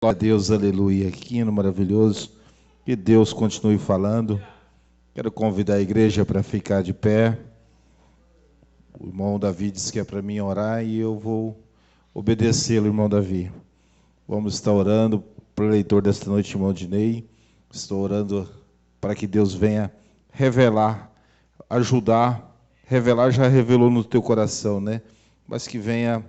Glória a Deus, aleluia. Que hino maravilhoso. Que Deus continue falando. Quero convidar a igreja para ficar de pé. O irmão Davi disse que é para mim orar e eu vou obedecê-lo, irmão Davi. Vamos estar orando para o leitor desta noite, irmão Dinei. Estou orando para que Deus venha revelar, ajudar. Revelar já revelou no teu coração, né? Mas que venha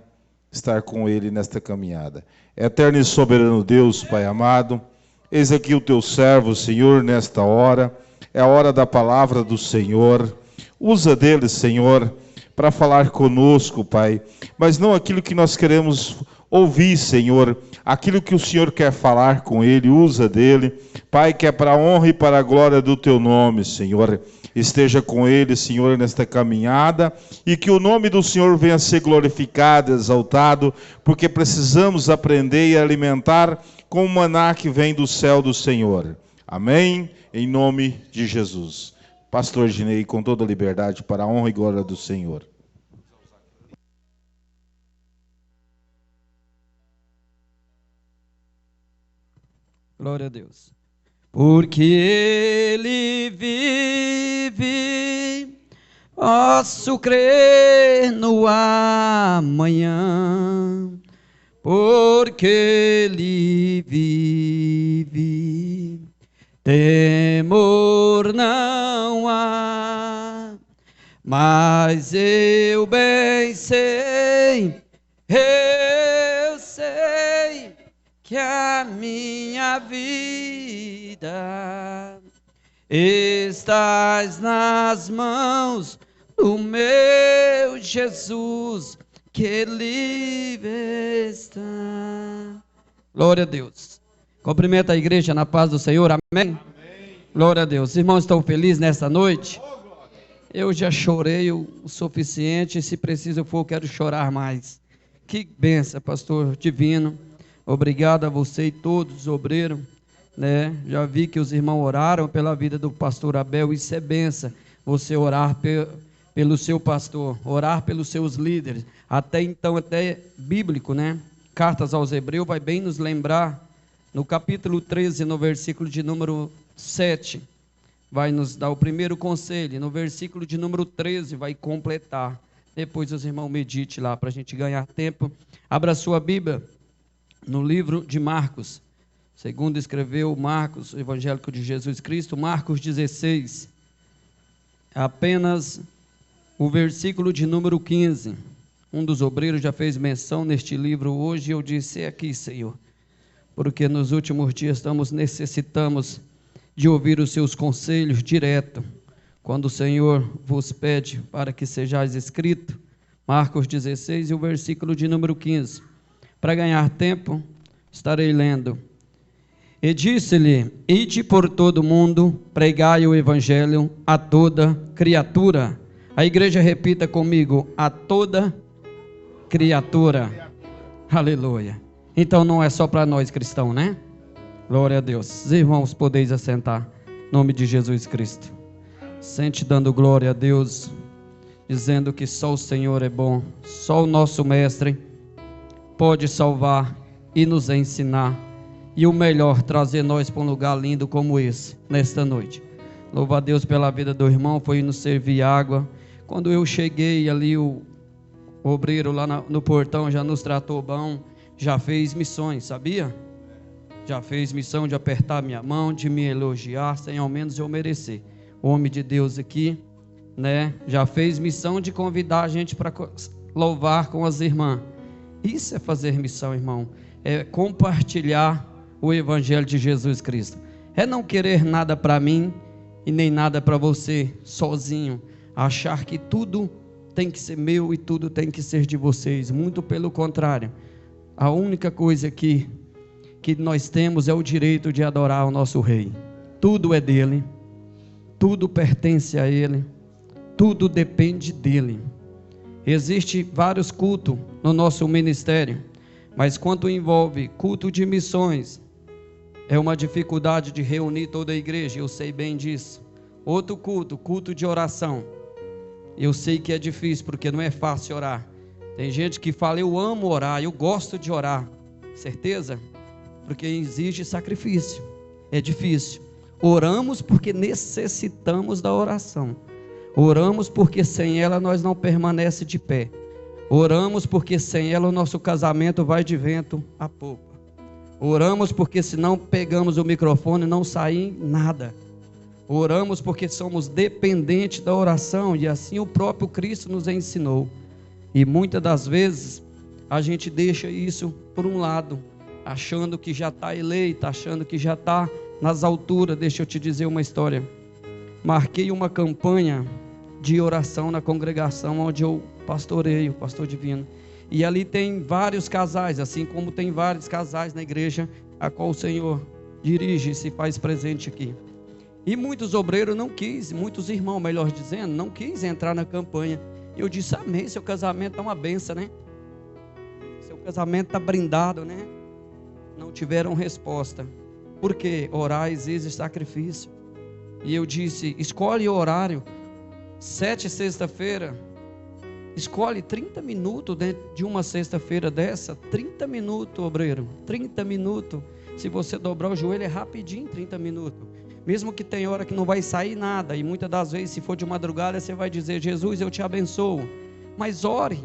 estar com ele nesta caminhada. Eterno e soberano Deus, Pai amado, eis aqui o teu servo, Senhor, nesta hora. É a hora da palavra do Senhor. Usa dele, Senhor, para falar conosco, Pai. Mas não aquilo que nós queremos ouvir, Senhor. Aquilo que o Senhor quer falar com ele, usa dele. Pai, que é para a honra e para a glória do teu nome, Senhor. Esteja com ele, Senhor, nesta caminhada, e que o nome do Senhor venha a ser glorificado, exaltado, porque precisamos aprender e alimentar com o maná que vem do céu do Senhor. Amém? Em nome de Jesus. Pastor Ginei, com toda a liberdade, para a honra e glória do Senhor. Glória a Deus. Porque Ele vive, posso crer no amanhã. Porque Ele vive, temor não há. Mas eu bem sei, eu sei que a minha vida estás nas mãos do meu Jesus, que livre está. Glória a Deus. Cumprimenta a igreja na paz do Senhor, amém? Amém. Glória a Deus. Os irmãos estão felizes nesta noite? Eu já chorei o suficiente, se preciso for, eu quero chorar mais. Que bênção, pastor divino. Obrigado a você e todos os obreiros, né? Já vi que os irmãos oraram pela vida do pastor Abel, isso é bênção, você orar pelo seu pastor, orar pelos seus líderes, até então, até bíblico, né? Cartas aos Hebreus vai bem nos lembrar, no capítulo 13, no versículo de número 7, vai nos dar o primeiro conselho, no versículo de número 13 vai completar, depois os irmãos meditem lá, para a gente ganhar tempo. Abra sua Bíblia no livro de Marcos, segundo escreveu Marcos, o evangélico de Jesus Cristo, Marcos 16, apenas o versículo de número 15, um dos obreiros já fez menção neste livro hoje, eu disse, é aqui, Senhor, porque nos últimos dias necessitamos de ouvir os seus conselhos direto, quando o Senhor vos pede para que sejais escrito, Marcos 16 e o versículo de número 15, para ganhar tempo, estarei lendo. E disse-lhe, ide por todo o mundo, pregai o evangelho a toda criatura. A igreja repita comigo, a toda criatura. Aleluia. Então não é só para nós cristãos, né? Glória a Deus. Os irmãos, podeis assentar, em nome de Jesus Cristo. Sente dando glória a Deus, dizendo que só o Senhor é bom, só o nosso mestre pode salvar e nos ensinar, e o melhor, trazer nós para um lugar lindo como esse, nesta noite. Louva a Deus pela vida do irmão, foi nos servir água. Quando eu cheguei ali, o obreiro lá no portão já nos tratou bom, já fez missões, sabia? Já fez missão de apertar minha mão, de me elogiar, sem ao menos eu merecer. O homem de Deus aqui, né? Já fez missão de convidar a gente para louvar com as irmãs. Isso é fazer missão, irmão. É compartilhar o evangelho de Jesus Cristo. É não querer nada para mim e nem nada para você sozinho. Achar que tudo tem que ser meu e tudo tem que ser de vocês. Muito pelo contrário. A única coisa que nós temos é o direito de adorar o nosso Rei. Tudo é dele. Tudo pertence a ele. Tudo depende dele. Existem vários cultos no nosso ministério, mas quando envolve culto de missões, é uma dificuldade de reunir toda a igreja, eu sei bem disso. Outro culto, culto de oração, eu sei que é difícil, porque não é fácil orar. Tem gente que fala, eu amo orar, eu gosto de orar, certeza? porque exige sacrifício, é difícil. Oramos porque necessitamos da oração. Oramos porque sem ela nós não permanecemos de pé. Oramos porque sem ela o nosso casamento vai de vento a popa. Oramos porque se não pegamos o microfone não sai nada. Oramos porque somos dependentes da oração, e assim o próprio Cristo nos ensinou. E muitas das vezes a gente deixa isso por um lado, achando que já está eleito, achando que já está nas alturas. Deixa eu te dizer uma história. Marquei uma campanha de oração na congregação onde eu pastoreio, pastor divino. E ali tem vários casais, assim como tem vários casais na igreja a qual o Senhor dirige e se faz presente aqui. E muitos obreiros não quis, muitos irmãos, melhor dizendo, não quis entrar na campanha. Eu disse, amém, seu casamento é uma benção, né? Seu casamento está brindado, né? Não tiveram resposta. Por quê? Orar exige sacrifício. E eu disse, escolhe o horário, 7 sexta-feira, escolhe 30 minutos dentro de uma sexta-feira dessa, 30 minutos, obreiro, 30 minutos. Se você dobrar o joelho é rapidinho, 30 minutos. Mesmo que tem hora que não vai sair nada, e muitas das vezes, se for de madrugada, você vai dizer, Jesus, eu te abençoo. Mas ore.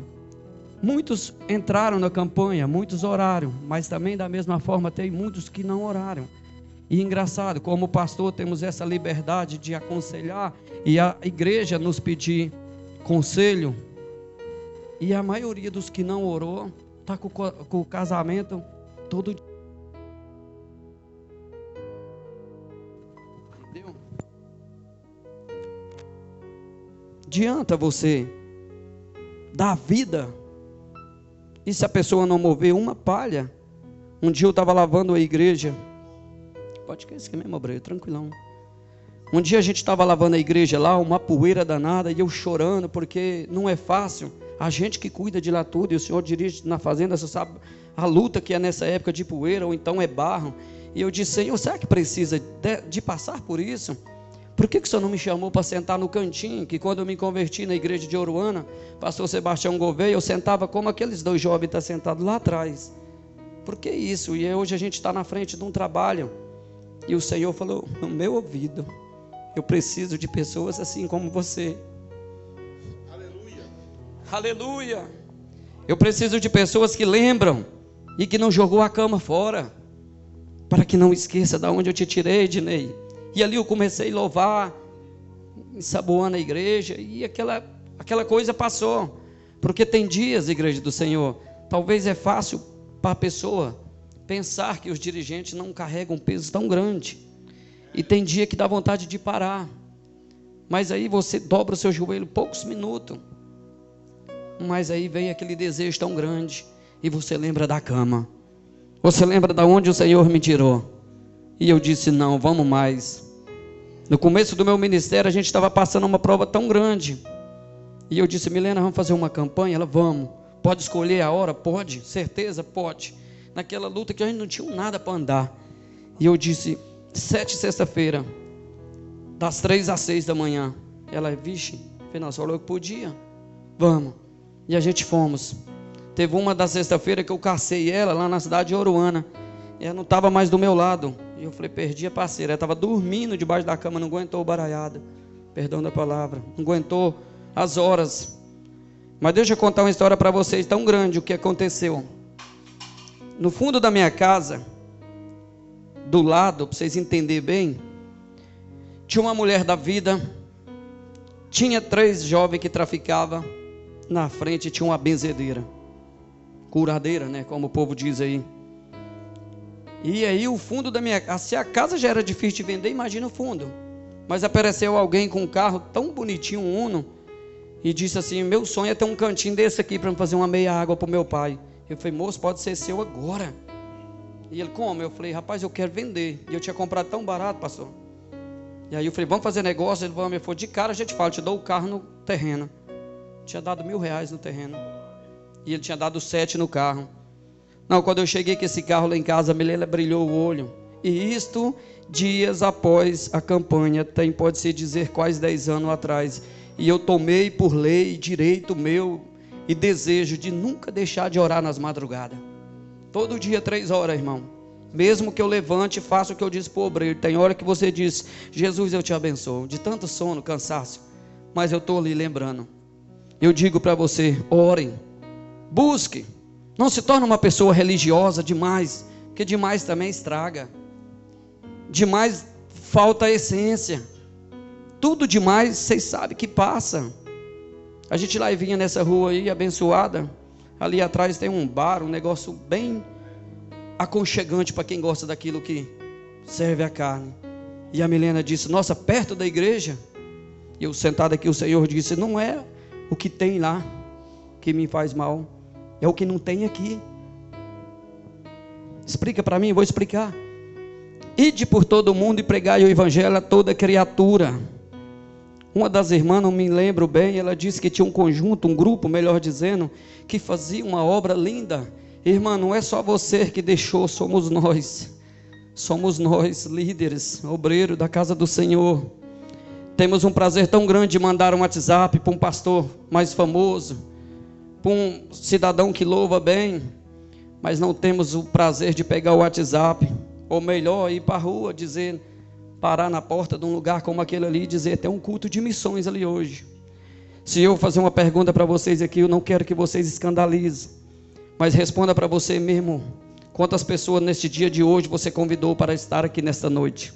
Muitos entraram na campanha, muitos oraram, mas também da mesma forma tem muitos que não oraram. E engraçado, como pastor temos essa liberdade de aconselhar, e a igreja nos pedir conselho, e a maioria dos que não orou, está com o casamento todo dia. Adianta você dar vida, e se a pessoa não mover uma palha? Um dia eu estava lavando a igreja, pode esquecer mesmo, obreiro, tranquilão. Um dia a gente estava lavando a igreja lá, uma poeira danada, e eu chorando, porque não é fácil. A gente que cuida de lá tudo, e o senhor dirige na fazenda, você sabe a luta que é nessa época de poeira, ou então é barro. E eu disse, Senhor, será que precisa de passar por isso? Por que o senhor não me chamou para sentar no cantinho? Que quando eu me converti na igreja de Oruana, pastor Sebastião Gouveia, eu sentava como aqueles dois jovens estão sentados lá atrás. Por que isso? E hoje a gente está na frente de um trabalho. E o Senhor falou, no meu ouvido, eu preciso de pessoas assim como você. Aleluia. Aleluia. Eu preciso de pessoas que lembram e que não jogou a cama fora, para que não esqueça de onde eu te tirei, Ednei. E ali eu comecei a louvar, ensaboando a igreja, e aquela coisa passou. Porque tem dias, igreja do Senhor, talvez é fácil para a pessoa pensar que os dirigentes não carregam um peso tão grande. E tem dia que dá vontade de parar. Mas aí você dobra o seu joelho poucos minutos. Mas aí vem aquele desejo tão grande, e você lembra da cama. Você lembra de onde o Senhor me tirou. E eu disse, não, vamos mais. No começo do meu ministério, a gente estava passando uma prova tão grande. E eu disse, Milena, vamos fazer uma campanha? Ela, vamos. Pode escolher a hora? Pode. Certeza? Pode. Naquela luta que a gente não tinha nada para andar. E eu disse, 7 sexta-feira, das 3 às 6 da manhã. Ela, vixe, Fernando, você falou que podia. Vamos. E a gente fomos. Teve uma da sexta-feira que eu cacei ela lá na cidade de Oruana. E ela não estava mais do meu lado. E eu falei, perdi a parceira. Ela estava dormindo debaixo da cama, não aguentou o baralhada. Perdão da palavra. Não aguentou as horas. Mas deixa eu contar uma história para vocês tão grande o que aconteceu. No fundo da minha casa, do lado, para vocês entenderem bem, tinha uma mulher da vida, tinha 3 jovens que traficavam, na frente tinha uma benzedeira, curadeira, né, como o povo diz aí. E aí o fundo da minha casa, se a casa já era difícil de vender, imagina o fundo. Mas apareceu alguém com um carro tão bonitinho, um Uno, e disse assim, meu sonho é ter um cantinho desse aqui para fazer uma meia água para o meu pai. Eu falei, moço, pode ser seu agora. E ele, como? Eu falei, rapaz, eu quero vender. E eu tinha comprado tão barato, pastor. E aí eu falei, vamos fazer negócio? Ele falou, de cara a gente fala, eu te dou o carro no terreno. Tinha dado R$1.000 no terreno. E ele tinha dado 7 no carro. Não, quando eu cheguei com esse carro lá em casa, a Milena brilhou o olho. E isto, dias após a campanha, pode-se dizer quase 10 anos atrás. E eu tomei por lei, direito meu e desejo de nunca deixar de orar nas madrugadas. Todo dia 3 horas, irmão. Mesmo que eu levante e faça o que eu disse para o obreiro. Tem hora que você diz: Jesus, eu te abençoo. De tanto sono, cansaço. Mas eu estou ali lembrando. Eu digo para você: orem. Busque. Não se torne uma pessoa religiosa demais. Porque demais também estraga. Demais falta a essência. Tudo demais, vocês sabem que passa. A gente lá vinha nessa rua aí, abençoada. Ali atrás tem um bar, um negócio bem aconchegante para quem gosta daquilo que serve a carne. E a Milena disse: nossa, perto da igreja. E eu sentado aqui, o Senhor disse: não é o que tem lá que me faz mal, é o que não tem aqui. Explica para mim, vou explicar. Ide por todo o mundo e pregai o evangelho a toda criatura. Uma das irmãs, não me lembro bem, ela disse que tinha um conjunto, um grupo, melhor dizendo, que fazia uma obra linda. Irmã, não é só você que deixou, somos nós. Somos nós, líderes, obreiros da casa do Senhor. Temos um prazer tão grande de mandar um WhatsApp para um pastor mais famoso, para um cidadão que louva bem, mas não temos o prazer de pegar o WhatsApp, ou melhor, ir para a rua, dizer, parar na porta de um lugar como aquele ali e dizer: tem um culto de missões ali hoje. Se eu fazer uma pergunta para vocês aqui, eu não quero que vocês escandalizem, mas responda para você mesmo: quantas pessoas neste dia de hoje você convidou para estar aqui nesta noite?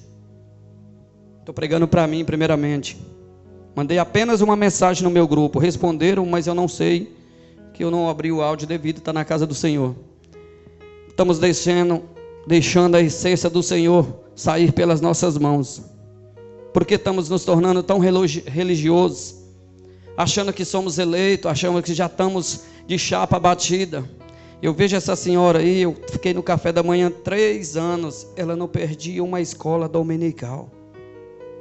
Estou pregando para mim primeiramente. Mandei apenas uma mensagem no meu grupo, responderam, mas eu não sei, que eu não abri o áudio devido, está na casa do Senhor. Estamos deixando a essência do Senhor sair pelas nossas mãos, porque estamos nos tornando tão religiosos, achando que somos eleitos, achando que já estamos de chapa batida. Eu vejo essa senhora aí, eu fiquei no café da manhã 3 anos, ela não perdia uma escola dominical.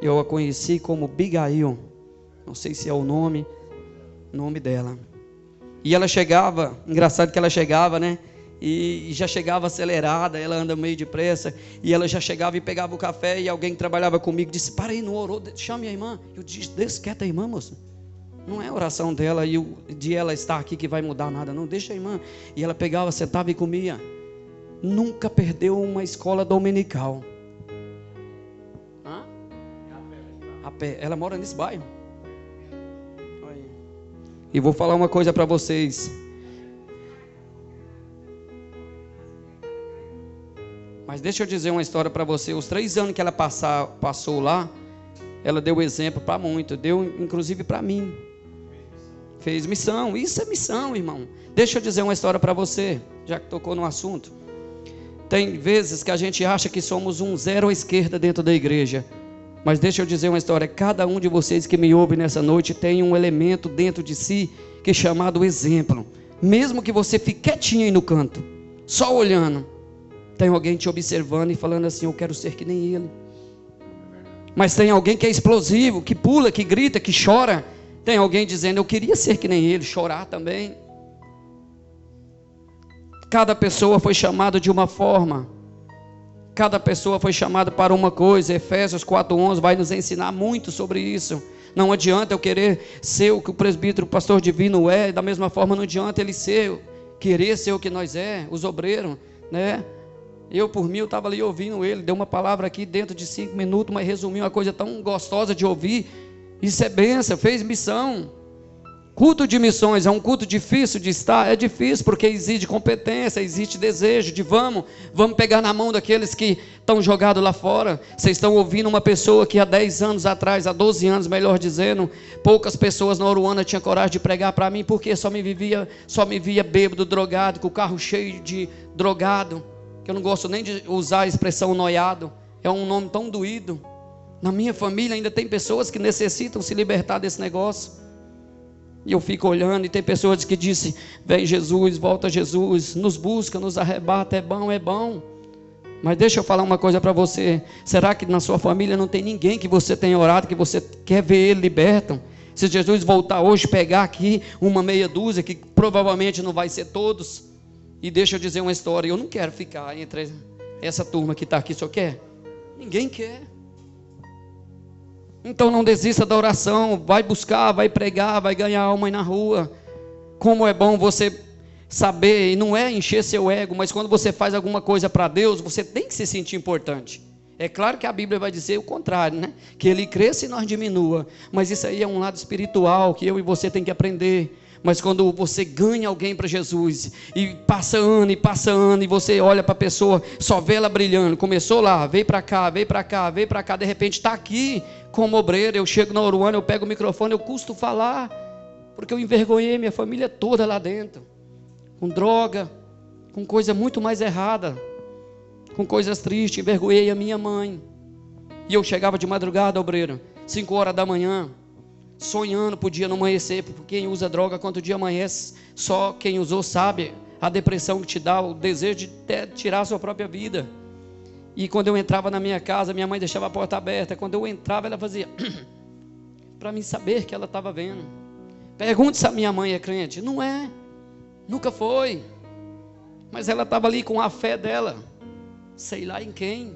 Eu a conheci como Abigail, não sei se é o nome dela. E ela chegava, engraçado que ela chegava, né? E já chegava acelerada, ela anda meio depressa, e ela já chegava e pegava o café, e alguém que trabalhava comigo disse: para aí, não orou, chame a irmã. Eu disse: deixa quieta a irmã, moça. Não é a oração dela e de ela estar aqui que vai mudar nada, não, deixa a irmã. E ela pegava, sentava e comia. Nunca perdeu uma escola dominical. Ela mora nesse bairro. E vou falar uma coisa para vocês. Mas deixa eu dizer uma história para você. Os 3 anos que ela passou lá, ela deu exemplo para muito. Deu inclusive para mim. Fez missão. Isso é missão, irmão. Deixa eu dizer uma história para você, já que tocou no assunto. Tem vezes que a gente acha que somos um zero à esquerda dentro da igreja. Mas deixa eu dizer uma história. Cada um de vocês que me ouve nessa noite tem um elemento dentro de si que é chamado exemplo. Mesmo que você fique quietinho aí no canto, só olhando, tem alguém te observando e falando assim: eu quero ser que nem ele. Mas tem alguém que é explosivo, que pula, que grita, que chora. Tem alguém dizendo: eu queria ser que nem ele, chorar também. Cada pessoa foi chamada de uma forma. Cada pessoa foi chamada para uma coisa. Efésios 4:11 vai nos ensinar muito sobre isso. Não adianta eu querer ser o que o presbítero, o pastor divino é. Da mesma forma não adianta ele querer ser o que nós os obreiros, né? Eu por mim, eu estava ali ouvindo ele, deu uma palavra aqui dentro de 5 minutos, mas resumiu uma coisa tão gostosa de ouvir. Isso é bênção, fez missão. Culto de missões é um culto difícil de estar? É difícil, porque exige competência, existe desejo de vamos pegar na mão daqueles que estão jogados lá fora. Vocês estão ouvindo uma pessoa que há 10 anos atrás, há 12 anos melhor dizendo, poucas pessoas na Aruana tinham coragem de pregar para mim, porque só me via bêbado, drogado, com o carro cheio de drogado, que eu não gosto nem de usar a expressão noiado, é um nome tão doído. Na minha família ainda tem pessoas que necessitam se libertar desse negócio. E eu fico olhando e tem pessoas que dizem: vem Jesus, volta Jesus, nos busca, nos arrebata, é bom. Mas deixa eu falar uma coisa para você. Será que na sua família não tem ninguém que você tenha orado, que você quer ver ele liberto? Se Jesus voltar hoje, pegar aqui uma meia dúzia, que provavelmente não vai ser todos. E deixa eu dizer uma história. Eu não quero ficar entre essa turma que está aqui, só quer? Ninguém quer. Então não desista da oração, vai buscar, vai pregar, vai ganhar alma aí na rua. Como é bom você saber, e não é encher seu ego, mas quando você faz alguma coisa para Deus, você tem que se sentir importante. É claro que a Bíblia vai dizer o contrário, né? Que Ele cresça e nós diminua. Mas isso aí é um lado espiritual que eu e você tem que aprender. Mas quando você ganha alguém para Jesus, e passa ano, e você olha para a pessoa, só vê ela brilhando, começou lá, veio para cá, de repente está aqui como obreiro, eu chego na Oruana, eu pego o microfone, eu custo falar, porque eu envergonhei minha família toda lá dentro, com droga, com coisa muito mais errada, com coisas tristes, envergonhei a minha mãe, e eu chegava de madrugada, obreiro, 5 horas da manhã, sonhando para o dia não amanhecer, porque quem usa droga, quando o dia amanhece, só quem usou sabe a depressão que te dá, o desejo de tirar a sua própria vida. E quando eu entrava na minha casa, minha mãe deixava a porta aberta, quando eu entrava ela fazia para mim saber que ela estava vendo. Pergunte se a minha mãe é crente. Não é, nunca foi, mas ela estava ali com a fé dela, sei lá em quem,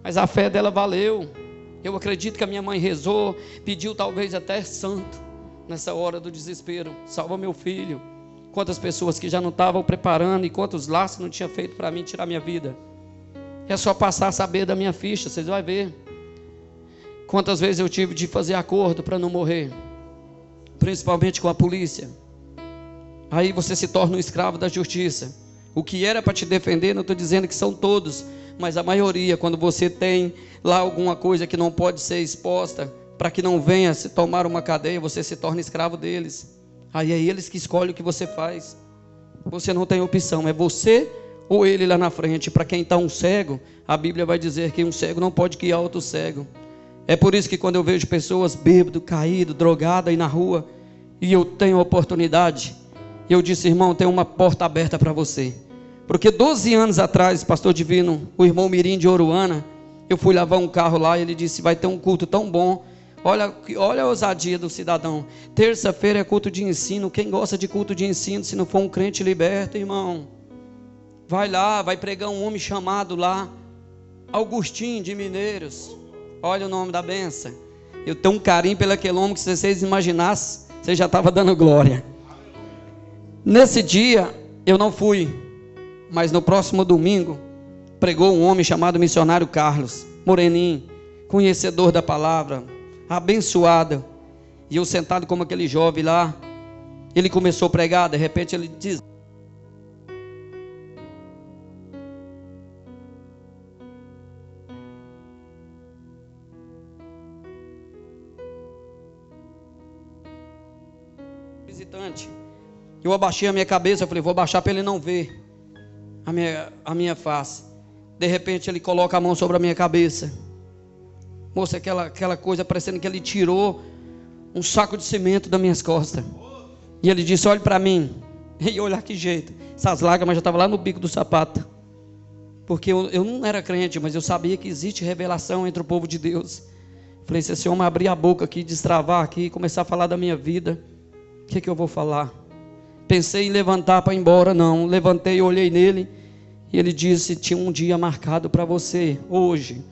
mas a fé dela valeu. Eu acredito que a minha mãe rezou, pediu talvez até santo, nessa hora do desespero, salva meu filho. Quantas pessoas que já não estavam preparando, e quantos laços não tinha feito para mim tirar minha vida. É só passar a saber da minha ficha, vocês vão ver. Quantas vezes eu tive de fazer acordo para não morrer, principalmente com a polícia. Aí você se torna um escravo da justiça. O que era para te defender, não estou dizendo que são todos, mas a maioria, quando você tem lá alguma coisa que não pode ser exposta, para que não venha se tomar uma cadeia, você se torna escravo deles. Aí é eles que escolhem o que você faz. Você não tem opção, é você ou ele lá na frente. Para quem está um cego, a Bíblia vai dizer que um cego não pode guiar outro cego. É por isso que quando eu vejo pessoas bêbado, caído, drogado aí na rua, e eu tenho a oportunidade, eu disse, irmão, tem uma porta aberta para você. Porque 12 anos atrás, pastor divino, o irmão Mirim de Oruana, eu fui lavar um carro lá e ele disse, vai ter um culto tão bom. Olha a ousadia do cidadão. Terça-feira é culto de ensino. Quem gosta de culto de ensino, se não for um crente liberto, irmão, vai lá, vai pregar um homem chamado lá, Augustinho de Mineiros. Olha o nome da benção. Eu tenho um carinho pelo aquele homem que, se vocês imaginassem, você já estava dando glória. Nesse dia, eu não fui, mas no próximo domingo, pregou um homem chamado missionário Carlos, moreninho, conhecedor da palavra, abençoado. E eu sentado como aquele jovem lá, ele começou a pregar, de repente ele diz, visitante. Eu abaixei a minha cabeça, eu falei, vou abaixar para ele não ver a minha face. De repente ele coloca a mão sobre a minha cabeça. Moça, aquela coisa parecendo que ele tirou um saco de cimento das minhas costas. E ele disse, olhe para mim. E olha que jeito, essas lágrimas já estavam lá no bico do sapato. Porque eu não era crente, mas eu sabia que existe revelação entre o povo de Deus. Falei, se esse homem abrir a boca aqui, destravar aqui, começar a falar da minha vida, o que eu vou falar? Pensei em levantar para ir embora, não. Levantei, olhei nele, e ele disse, tinha um dia marcado para você, hoje.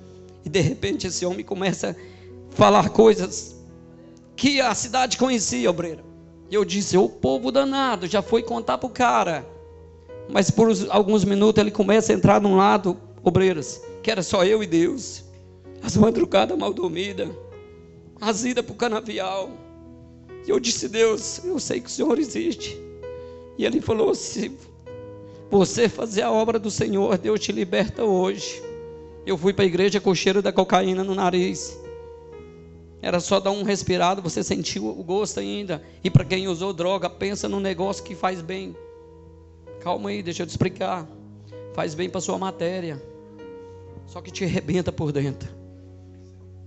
E de repente esse homem começa a falar coisas que a cidade conhecia, obreiro. E eu disse, o povo danado, já foi contar para o cara. Mas por alguns minutos ele começa a entrar num lado, obreiros, que era só eu e Deus. As madrugadas mal dormidas, as idas para o canavial. E eu disse, Deus, eu sei que o Senhor existe. E ele falou, se você fazer a obra do Senhor, Deus te liberta hoje. Eu fui para a igreja com o cheiro da cocaína no nariz. Era só dar um respirado, você sentiu o gosto ainda. E para quem usou droga, pensa num negócio que faz bem. Calma aí, deixa eu te explicar. Faz bem para sua matéria, só que te arrebenta por dentro.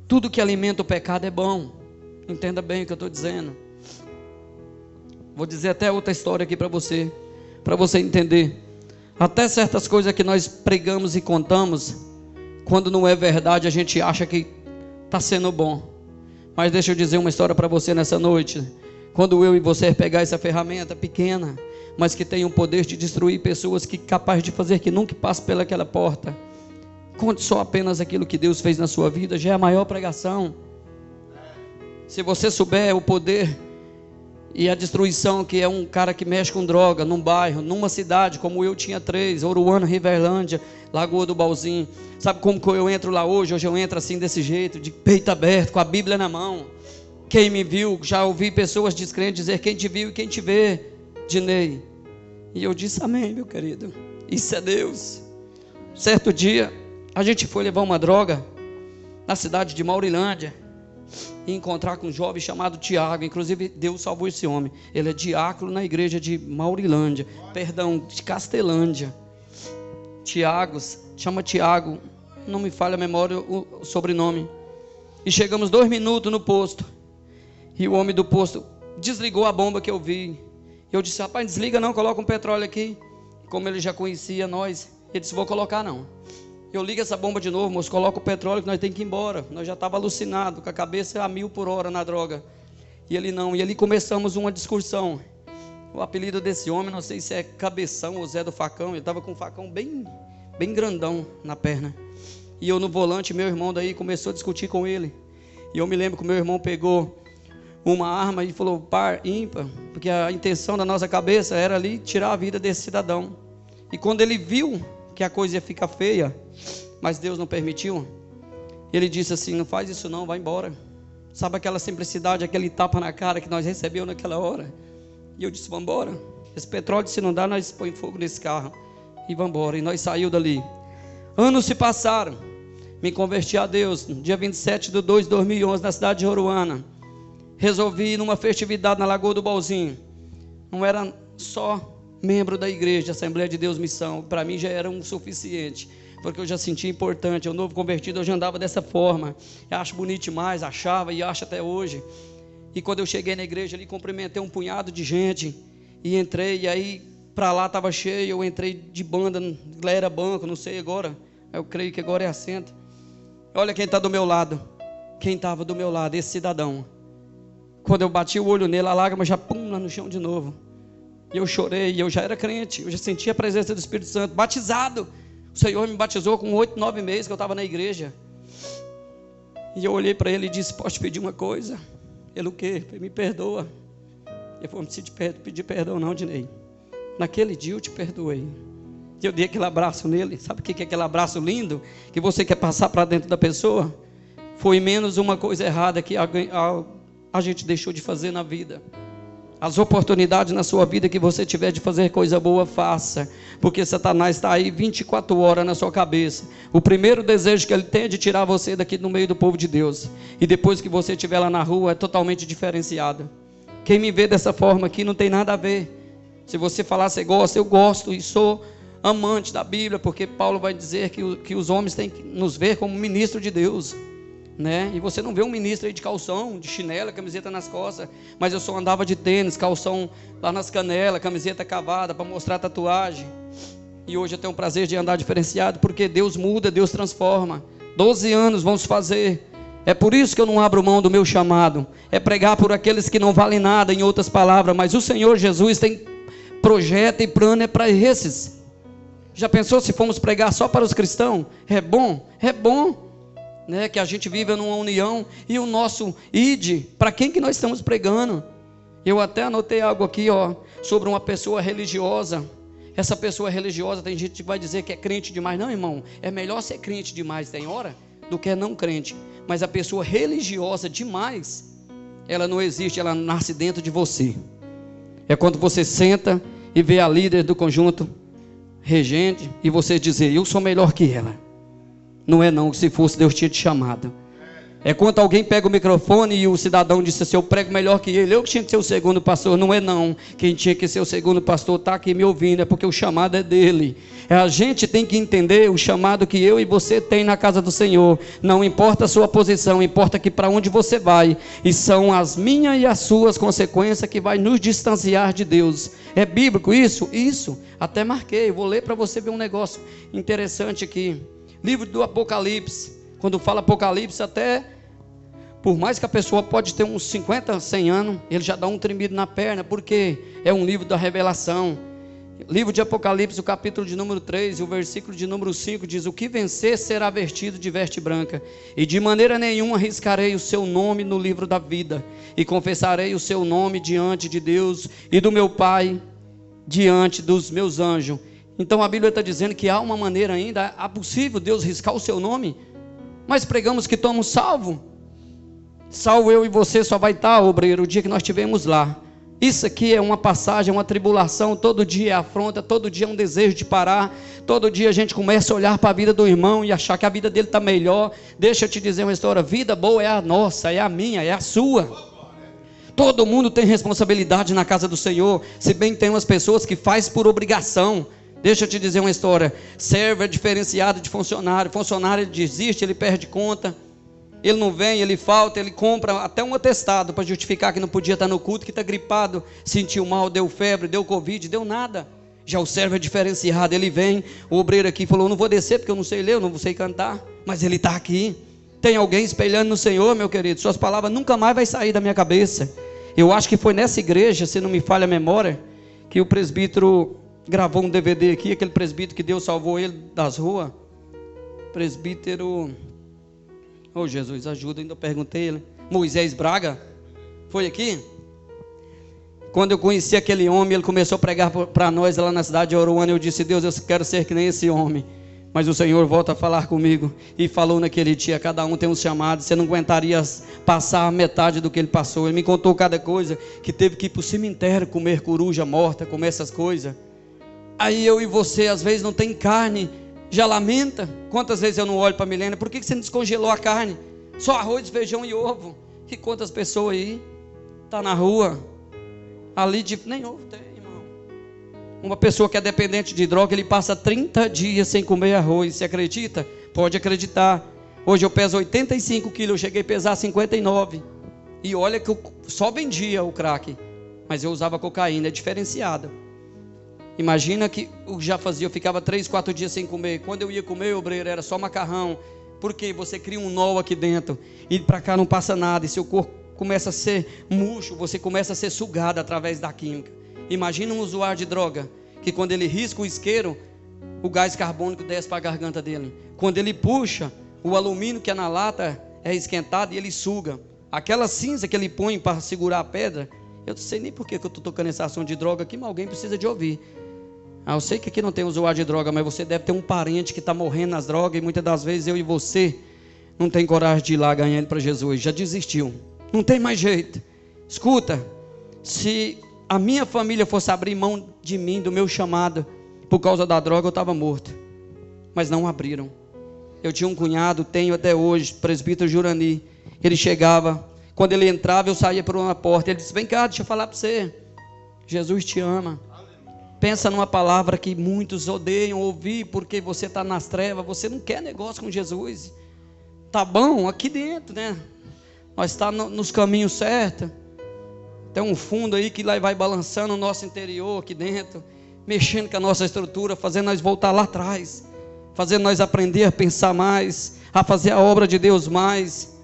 Tudo que alimenta o pecado é bom. Entenda bem o que eu estou dizendo. Vou dizer até outra história aqui para você entender. Até certas coisas que nós pregamos e contamos, quando não é verdade, a gente acha que está sendo bom. Mas deixa eu dizer uma história para você nessa noite. Quando eu e você pegar essa ferramenta pequena, mas que tem o poder de destruir pessoas, que capaz de fazer que nunca passe pelaquela porta, conte só apenas aquilo que Deus fez na sua vida, já é a maior pregação. Se você souber o poder E a destruição, que é um cara que mexe com droga num bairro, numa cidade, como eu tinha 3, Oruana, Riverlândia, Lagoa do Balzinho. Sabe como que eu entro lá hoje? Hoje eu entro assim desse jeito, de peito aberto, com a Bíblia na mão. Quem me viu, já ouvi pessoas descrentes dizer: quem te viu e quem te vê, Dinei. E eu disse: amém, meu querido, isso é Deus. Certo dia, a gente foi levar uma droga na cidade de Maurilândia e encontrar com um jovem chamado Tiago. Inclusive Deus salvou esse homem. Ele é diácono na igreja de Maurilândia, de Castelândia. Tiago, chama Tiago, não me falha a memória o sobrenome. E chegamos 2 minutos no posto, e o homem do posto desligou a bomba que eu vi. Eu disse: rapaz, desliga não, coloca um petróleo aqui. Como ele já conhecia nós, ele disse: vou colocar não. Eu ligo essa bomba de novo, moço, coloca o petróleo que nós temos que ir embora. Nós já estávamos alucinados, com a cabeça a 1000 por hora na droga. E ele não, e ali começamos uma discussão. O apelido desse homem, não sei se é Cabeção ou Zé do Facão. Ele estava com um facão bem grandão na perna. E eu no volante, meu irmão daí começou a discutir com ele. E eu me lembro que o meu irmão pegou uma arma e falou: par, ímpar, porque a intenção da nossa cabeça era ali tirar a vida desse cidadão. E quando ele viu que a coisa ia ficar feia, mas Deus não permitiu, ele disse assim: não faz isso não, vai embora. Sabe aquela simplicidade, aquele tapa na cara que nós recebemos naquela hora? E eu disse: vamos embora. Esse petróleo, se não dá, nós põe fogo nesse carro e vamos embora. E nós saímos dali. Anos se passaram, me converti a Deus no dia 27 de 2 de 2011, na cidade de Oruana. Resolvi ir numa festividade na Lagoa do Balzinho. Não era só membro da igreja, Assembleia de Deus Missão, para mim já era um suficiente, porque eu já sentia importante. Eu novo convertido, eu já andava dessa forma. Eu acho bonito demais, achava e acho até hoje. E quando eu cheguei na igreja ali, cumprimentei um punhado de gente e entrei, e aí para lá estava cheio. Eu entrei de banda, lá era banco, não sei agora, eu creio que agora é assento. Olha quem está do meu lado, quem estava do meu lado, esse cidadão. Quando eu bati o olho nele, a lágrima já pum lá no chão de novo. E eu chorei, e eu já era crente, eu já sentia a presença do Espírito Santo, batizado. O Senhor me batizou com 8, 9 meses que eu estava na igreja. E eu olhei para ele e disse: posso te pedir uma coisa? Ele: o quê? Ele: me perdoa. Ele falou: não precisa pedir perdão não, Dinei. Naquele dia eu te perdoei. Eu dei aquele abraço nele. Sabe o que é aquele abraço lindo que você quer passar para dentro da pessoa? Foi menos uma coisa errada que a gente deixou de fazer na vida. As oportunidades na sua vida que você tiver de fazer coisa boa, faça, porque Satanás está aí 24 horas na sua cabeça. O primeiro desejo que ele tem é de tirar você daqui no meio do povo de Deus, e depois que você estiver lá na rua é totalmente diferenciado. Quem me vê dessa forma aqui não tem nada a ver. Se você falar você gosta, eu gosto e sou amante da Bíblia, porque Paulo vai dizer que os homens têm que nos ver como ministro de Deus, né? E você não vê um ministro aí de calção, de chinela, camiseta nas costas, mas eu só andava de tênis, calção lá nas canelas, camiseta cavada para mostrar tatuagem. E hoje eu tenho o prazer de andar diferenciado, porque Deus muda, Deus transforma. 12 anos vamos fazer. É por isso que eu não abro mão do meu chamado. É pregar por aqueles que não valem nada, em outras palavras. Mas o Senhor Jesus tem projeto e plano é para esses. Já pensou se formos pregar só para os cristãos? É bom, né, que a gente viva numa união. E o nosso id, para quem que nós estamos pregando? Eu até anotei algo aqui, sobre uma pessoa religiosa. Essa pessoa religiosa, tem gente que vai dizer que é crente demais. Não, irmão, é melhor ser crente demais, tem hora, do que não crente. Mas a pessoa religiosa demais, ela não existe, ela nasce dentro de você. É quando você senta e vê a líder do conjunto regente e você dizer: eu sou melhor que ela. Não é não, se fosse Deus tinha te chamado. É quando alguém pega o microfone e o cidadão disse assim: eu prego melhor que ele, eu que tinha que ser o segundo pastor. Não é não, quem tinha que ser o segundo pastor está aqui me ouvindo, é porque o chamado é dele. A gente tem que entender o chamado que eu e você tem na casa do Senhor. Não importa a sua posição, importa que para onde você vai, e são as minhas e as suas consequências que vai nos distanciar de Deus. É bíblico isso? Isso, até marquei, vou ler para você ver um negócio interessante aqui. Livro do Apocalipse. Quando fala Apocalipse, até por mais que a pessoa pode ter uns 50, 100 anos, ele já dá um tremido na perna, porque é um livro da revelação. Livro de Apocalipse, o capítulo de número 3, o versículo de número 5 diz: o que vencer será vestido de veste branca, e de maneira nenhuma arriscarei o seu nome no livro da vida, e confessarei o seu nome diante de Deus e do meu Pai, diante dos meus anjos. Então a Bíblia está dizendo que há uma maneira ainda, é possível Deus riscar o seu nome, mas pregamos que estamos salvos. Salvo eu e você só vai estar, obreiro, o dia que nós estivermos lá. Isso aqui é uma passagem, uma tribulação, todo dia é afronta, todo dia é um desejo de parar, todo dia a gente começa a olhar para a vida do irmão e achar que a vida dele está melhor. Deixa eu te dizer uma história, vida boa é a nossa, é a minha, é a sua. Todo mundo tem responsabilidade na casa do Senhor, se bem que tem umas pessoas que faz por obrigação. Deixa eu te dizer uma história, servo é diferenciado de funcionário, funcionário ele desiste, ele perde conta. Ele não vem, ele falta, ele compra até um atestado para justificar que não podia estar no culto, que está gripado, sentiu mal, deu febre, deu covid, deu nada. Já o servo é diferenciado, ele vem, o obreiro aqui falou, não vou descer porque eu não sei ler, eu não sei cantar, mas ele está aqui. Tem alguém espelhando no Senhor, meu querido, suas palavras nunca mais vai sair da minha cabeça. Eu acho que foi nessa igreja, se não me falha a memória, que o presbítero gravou um DVD aqui, aquele presbítero que Deus salvou ele das ruas, presbítero... Oh Jesus, ajuda, ainda perguntei ele. Moisés Braga, foi aqui? Quando eu conheci aquele homem, ele começou a pregar para nós lá na cidade de Oruana. Eu disse, Deus, eu quero ser que nem esse homem. Mas o Senhor volta a falar comigo. E falou naquele dia, cada um tem um chamado. Você não aguentaria passar a metade do que ele passou. Ele me contou cada coisa, que teve que ir para o cemitério comer coruja morta, comer essas coisas. Aí eu e você, às vezes não tem carne, já lamenta. Quantas vezes eu não olho para a Milena, por que você não descongelou a carne? Só arroz, feijão e ovo. E quantas pessoas aí tá na rua ali de nem ovo tem, irmão. Uma pessoa que é dependente de droga, ele passa 30 dias sem comer arroz. Você acredita? Pode acreditar. Hoje eu peso 85 quilos, eu cheguei a pesar 59. E olha que eu só vendia o crack, mas eu usava cocaína, é diferenciada. Imagina que eu já fazia, eu ficava 3, 4 dias sem comer. Quando eu ia comer, obreiro, era só macarrão. Porque você cria um nó aqui dentro e para cá não passa nada. E seu corpo começa a ser murcho, você começa a ser sugado através da química. Imagina um usuário de droga, que quando ele risca o isqueiro, o gás carbônico desce para a garganta dele. Quando ele puxa, o alumínio que é na lata é esquentado e ele suga. Aquela cinza que ele põe para segurar a pedra, eu não sei nem por que eu estou tocando esse assunto de droga aqui, mas alguém precisa de ouvir. Eu sei que aqui não tem usuário de droga, mas você deve ter um parente que está morrendo nas drogas, e muitas das vezes eu e você não tem coragem de ir lá ganhar ele para Jesus, já desistiu, não tem mais jeito. Escuta, se a minha família fosse abrir mão de mim, do meu chamado, por causa da droga, eu estava morto, mas não abriram. Eu tinha um cunhado, tenho até hoje, presbítero Jurani, ele chegava, quando ele entrava eu saía por uma porta, ele disse, vem cá, deixa eu falar para você, Jesus te ama. Pensa numa palavra que muitos odeiam ouvir, porque você está nas trevas, você não quer negócio com Jesus. Tá bom, aqui dentro, né? Nós estamos nos caminhos certos. Tem um fundo aí que lá vai balançando o nosso interior aqui dentro, mexendo com a nossa estrutura, fazendo nós voltar lá atrás, fazendo nós aprender a pensar mais, a fazer a obra de Deus mais.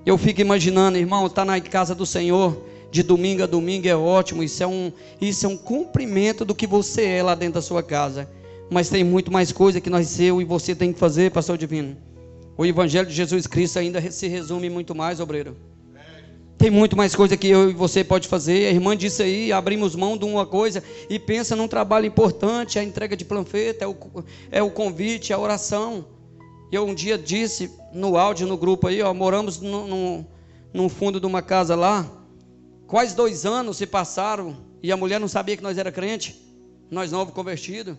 Eu fico imaginando, irmão, está na casa do Senhor, de domingo a domingo é ótimo, isso é um cumprimento do que você é lá dentro da sua casa, mas tem muito mais coisa que eu e você tem que fazer, pastor Divino. O Evangelho de Jesus Cristo ainda se resume muito mais, obreiro. Tem muito mais coisa que eu e você pode fazer. A irmã disse aí, abrimos mão de uma coisa e pensa num trabalho importante, a entrega de panfleto, é o convite, a oração. Eu um dia disse no áudio, no grupo aí, moramos num fundo de uma casa lá. Quase 2 anos se passaram e a mulher não sabia que nós era crente, nós novos convertidos.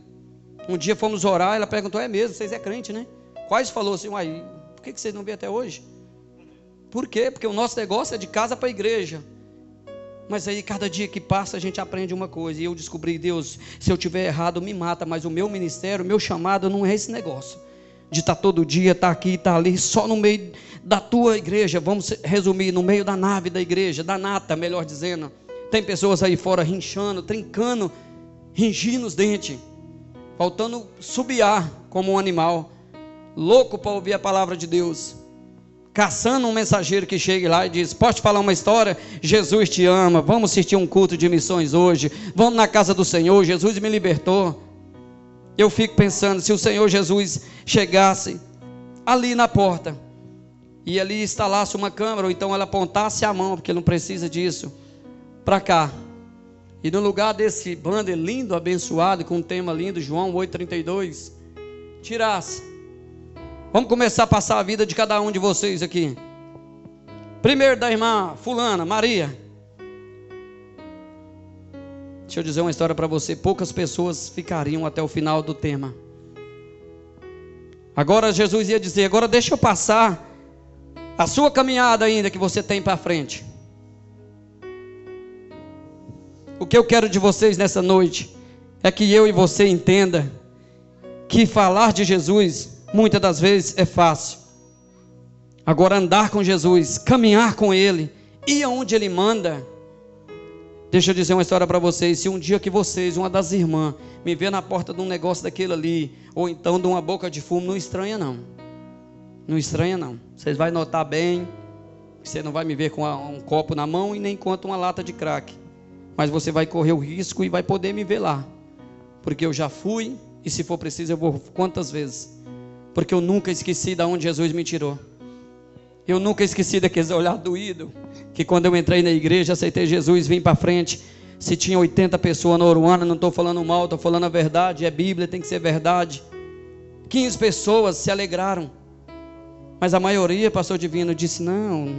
Um dia fomos orar, ela perguntou, é mesmo, vocês é crente, né? Quase falou assim, uai, por que vocês não vêm até hoje? Por quê? Porque o nosso negócio é de casa para a igreja. Mas aí cada dia que passa a gente aprende uma coisa. E eu descobri, Deus, se eu tiver errado me mata, mas o meu ministério, o meu chamado não é esse negócio de estar todo dia, estar aqui, estar ali, só no meio da tua igreja. Vamos resumir, no meio da nave da igreja, da nata, melhor dizendo. Tem pessoas aí fora rinchando, trincando, ringindo os dentes, faltando subiar como um animal, louco para ouvir a palavra de Deus. caçando um mensageiro que chegue lá e diz: posso te falar uma história? Jesus te ama, vamos assistir um culto de missões hoje, vamos na casa do Senhor, Jesus me libertou. Eu fico pensando, se o Senhor Jesus chegasse ali na porta e ali instalasse uma câmera, ou então ela apontasse a mão, porque ele não precisa disso, para cá, e no lugar desse banner lindo, abençoado, com um tema lindo, João 8,32, tirasse. Vamos começar a passar a vida de cada um de vocês aqui. Primeiro da irmã fulana, Maria. Deixa eu dizer uma história para você. Poucas pessoas ficariam até o final do tema. Agora Jesus ia dizer: agora deixa eu passar a sua caminhada ainda que você tem para frente. O que eu quero de vocês nessa noite é que eu e você entenda que falar de Jesus muitas das vezes é fácil. Agora andar com Jesus, caminhar com Ele, ir aonde Ele manda. Deixa eu dizer uma história para vocês. Se um dia que vocês, uma das irmãs, me ver na porta de um negócio daquele ali, ou então de uma boca de fumo, não estranha não. Não estranha não. Vocês vão notar bem. Você não vai me ver com um copo na mão e nem contra uma lata de crack. Mas você vai correr o risco e vai poder me ver lá. Porque eu já fui, e se for preciso eu vou quantas vezes. Porque eu nunca esqueci de onde Jesus me tirou. Eu nunca esqueci daqueles olhar doído, que quando eu entrei na igreja, aceitei Jesus, vim para frente, se tinha 80 pessoas na Oruana, não estou falando mal, estou falando a verdade, é Bíblia, tem que ser verdade. 15 pessoas se alegraram, mas a maioria, pastor Divino, disse não.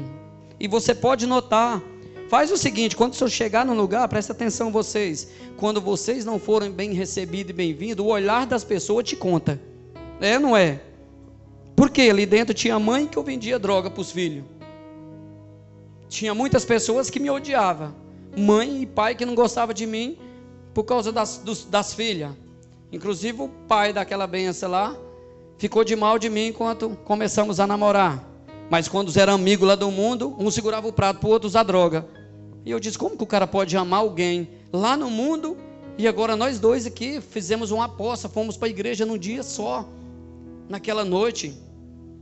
E você pode notar, faz o seguinte, quando o senhor chegar no lugar, presta atenção vocês, quando vocês não forem bem recebidos e bem-vindos, o olhar das pessoas te conta, é ou não é? Porque ali dentro tinha mãe que eu vendia droga para os filhos. Tinha muitas pessoas que me odiavam. Mãe e pai que não gostavam de mim por causa das filhas. Inclusive o pai daquela benção lá ficou de mal de mim enquanto começamos a namorar. Mas quando eram amigos lá do mundo, um segurava o prato para o outro usar droga. E eu disse, como que o cara pode amar alguém lá no mundo? E agora nós dois aqui fizemos uma aposta, fomos para a igreja num dia só. Naquela noite,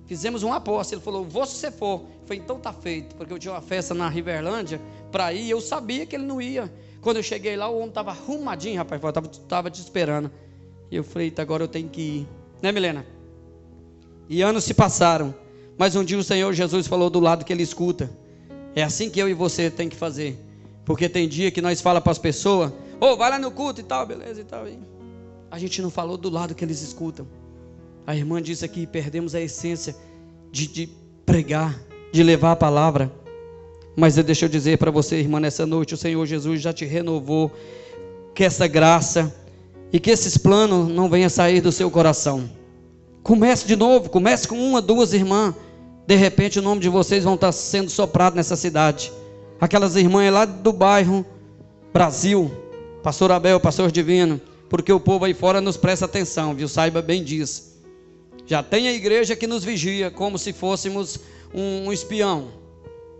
fizemos uma aposta. Ele falou, vou se você for. Eu falei, então tá feito. Porque eu tinha uma festa na Riverlândia para ir, eu sabia que ele não ia. Quando eu cheguei lá, o homem estava arrumadinho, rapaz, estava te esperando. E eu falei, agora eu tenho que ir. Né, Milena? E anos se passaram. Mas um dia o Senhor Jesus falou do lado que Ele escuta. É assim que eu e você tem que fazer. Porque tem dia que nós falamos para as pessoas, vai lá no culto e tal, beleza e tal. E a gente não falou do lado que eles escutam. A irmã disse aqui, perdemos a essência de pregar, de levar a palavra. Mas deixa eu dizer para você, irmã, nessa noite, o Senhor Jesus já te renovou. Que essa graça e que esses planos não venham sair do seu coração. Comece de novo, comece com uma, duas irmãs. De repente o nome de vocês vão estar sendo soprado nessa cidade. Aquelas irmãs lá do bairro Brasil, pastor Abel, pastor Divino, porque o povo aí fora nos presta atenção, viu? Saiba bem disso. Já tem a igreja que nos vigia como se fôssemos um espião,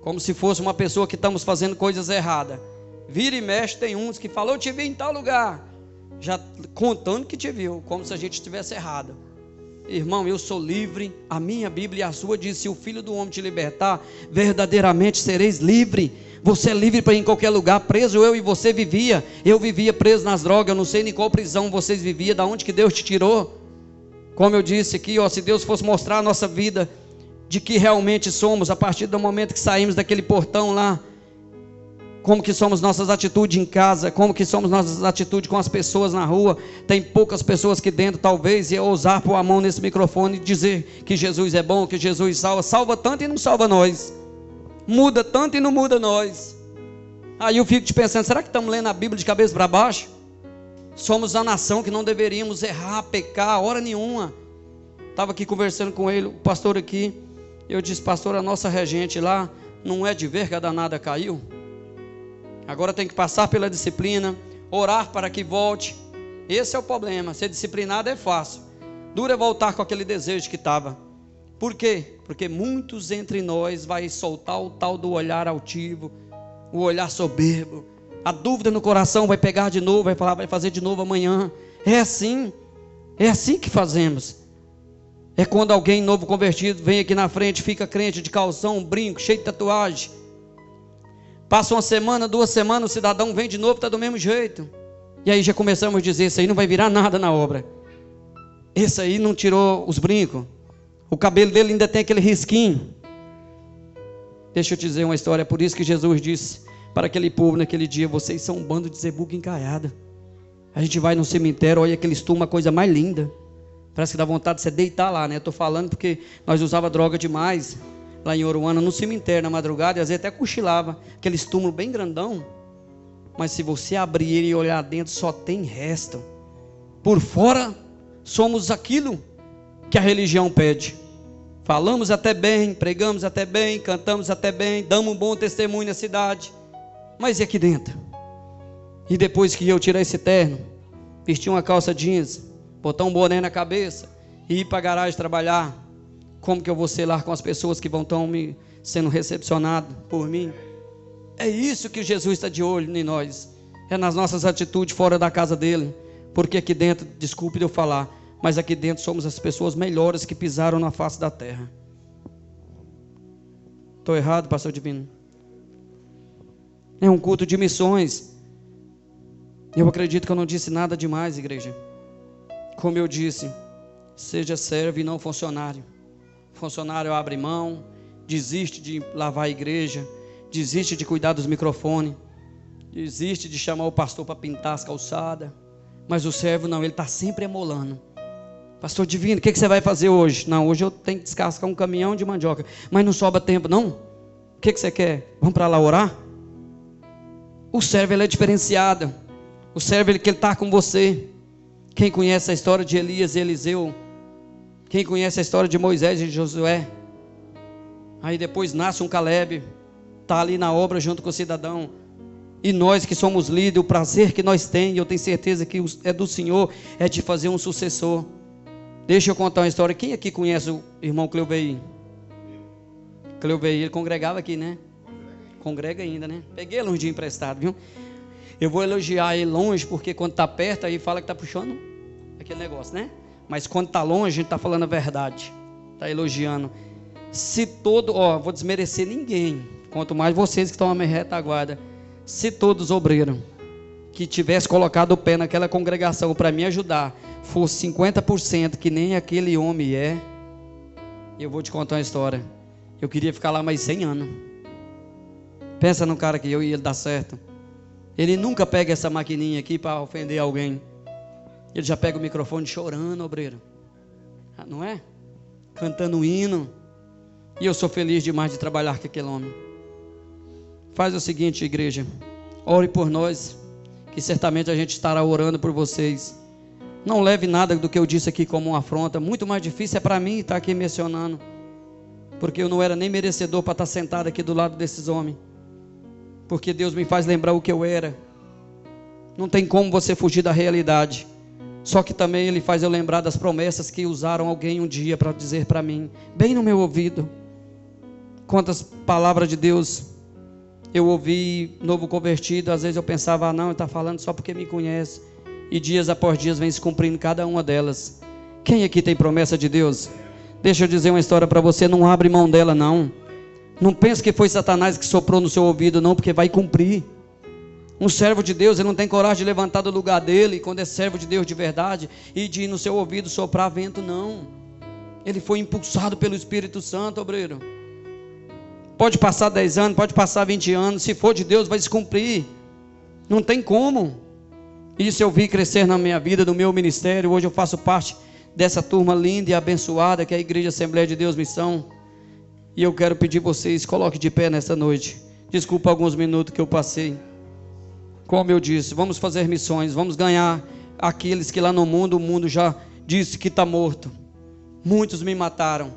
como se fosse uma pessoa que estamos fazendo coisas erradas. Vira e mexe, tem uns que falou, eu te vi em tal lugar, já contando que te viu, como se a gente estivesse errado. Irmão, eu sou livre, a minha Bíblia e a sua diz, se o Filho do Homem te libertar, verdadeiramente sereis livre. Você é livre para ir em qualquer lugar. Preso eu e você vivia, eu vivia preso nas drogas, eu não sei nem qual prisão vocês viviam, da onde que Deus te tirou. Como eu disse aqui, se Deus fosse mostrar a nossa vida, de que realmente somos, a partir do momento que saímos daquele portão lá, como que somos nossas atitudes em casa, como que somos nossas atitudes com as pessoas na rua. Tem poucas pessoas aqui dentro, talvez, e eu ousar pôr a mão nesse microfone e dizer que Jesus é bom, que Jesus salva tanto e não salva nós, muda tanto e não muda nós. Aí eu fico te pensando, será que estamos lendo a Bíblia de cabeça para baixo? Somos a nação que não deveríamos errar, pecar, hora nenhuma. Estava aqui conversando com ele, o pastor aqui, eu disse, pastor, a nossa regente lá, não é de ver que a danada caiu? Agora tem que passar pela disciplina, orar para que volte. Esse é o problema, ser disciplinado é fácil, duro é voltar com aquele desejo que estava. Por quê? Porque muitos entre nós vai soltar o tal do olhar altivo, o olhar soberbo, a dúvida no coração vai pegar de novo, vai falar, vai fazer de novo amanhã. É assim que fazemos. É quando alguém novo convertido vem aqui na frente, fica crente de calção, brinco, cheio de tatuagem. Passa uma semana, 2 semanas, o cidadão vem de novo, está do mesmo jeito. E aí já começamos a dizer, isso aí não vai virar nada na obra. Esse aí não tirou os brincos. O cabelo dele ainda tem aquele risquinho. Deixa eu te dizer uma história, é por isso que Jesus disse para aquele povo naquele dia, vocês são um bando de zebuca encaiada. A gente vai no cemitério, olha aqueles túmulos, a coisa mais linda. Parece que dá vontade de você deitar lá, né? Estou falando porque nós usava droga demais lá em Oruana, no cemitério, na madrugada, e às vezes até cochilava, aqueles túmulos bem grandão. Mas se você abrir ele e olhar dentro, só tem resto. Por fora, somos aquilo que a religião pede. Falamos até bem, pregamos até bem, cantamos até bem, damos um bom testemunho na cidade. Mas e aqui dentro? E depois que eu tirar esse terno, vestir uma calça jeans, botar um boné na cabeça e ir para a garagem trabalhar, como que eu vou ser lá com as pessoas que vão estar me sendo recepcionadas por mim? É isso que Jesus está de olho em nós. É nas nossas atitudes fora da casa dele. Porque aqui dentro, desculpe de eu falar, mas aqui dentro somos as pessoas melhores que pisaram na face da terra. Estou errado, pastor Divino? É um culto de missões. Eu acredito que eu não disse nada demais, igreja. Como eu disse, seja servo e não funcionário. Funcionário abre mão, desiste de lavar a igreja, desiste de cuidar dos microfones, desiste de chamar o pastor para pintar as calçadas. Mas o servo não, ele está sempre emolando. Pastor Divino, o que você vai fazer hoje? Não, hoje eu tenho que descascar um caminhão de mandioca. Mas não sobra tempo, não? O que você quer? Vamos para lá orar? O servo, ele é diferenciado. O servo, ele está com você. Quem conhece a história de Elias e Eliseu? Quem conhece a história de Moisés e Josué? Aí depois nasce um Caleb, está ali na obra junto com o cidadão. E nós que somos líderes, o prazer que nós temos, eu tenho certeza que é do Senhor, é de fazer um sucessor. Deixa eu contar uma história. Quem aqui conhece o irmão Cleuvei? Cleuvei, ele congregava aqui, né? Congrega ainda, né? Peguei ele um dia emprestado, viu? Eu vou elogiar ele longe, porque quando está perto, aí fala que está puxando aquele negócio, né? Mas quando está longe, a gente está falando a verdade. Está elogiando. Se todo, vou desmerecer ninguém, quanto mais vocês que estão na minha retaguarda. Se todos os obreiros que tivesse colocado o pé naquela congregação para me ajudar, fosse 50% que nem aquele homem é, eu vou te contar uma história. Eu queria ficar lá mais 100 anos. Pensa num cara que eu e ele dar certo. Ele nunca pega essa maquininha aqui para ofender alguém. Ele já pega o microfone chorando, obreiro. Não é? Cantando um hino. E eu sou feliz demais de trabalhar com aquele homem. Faz o seguinte, igreja. Ore por nós, que certamente a gente estará orando por vocês. Não leve nada do que eu disse aqui como uma afronta. Muito mais difícil é para mim estar aqui mencionando. Porque eu não era nem merecedor para estar sentado aqui do lado desses homens. Porque Deus me faz lembrar o que eu era. Não tem como você fugir da realidade. Só que também Ele faz eu lembrar das promessas que usaram alguém um dia para dizer para mim, bem no meu ouvido. Quantas palavras de Deus eu ouvi, novo convertido, às vezes eu pensava, não, ele está falando só porque me conhece. E dias após dias vem se cumprindo cada uma delas. Quem aqui tem promessa de Deus? Deixa eu dizer uma história para você, não abre mão dela não. Não pense que foi Satanás que soprou no seu ouvido não, porque vai cumprir. Um servo de Deus, ele não tem coragem de levantar do lugar dele, quando é servo de Deus de verdade, e de ir no seu ouvido soprar vento, não. Ele foi impulsado pelo Espírito Santo, obreiro. Pode passar 10 anos, pode passar 20 anos, se for de Deus vai se cumprir. Não tem como. Isso eu vi crescer na minha vida, no meu ministério. Hoje eu faço parte dessa turma linda e abençoada que é a Igreja Assembleia de Deus Missão. E eu quero pedir vocês, coloquem de pé nessa noite. Desculpa alguns minutos que eu passei. Como eu disse, vamos fazer missões, vamos ganhar aqueles que lá no mundo, o mundo já disse que está morto. Muitos me mataram.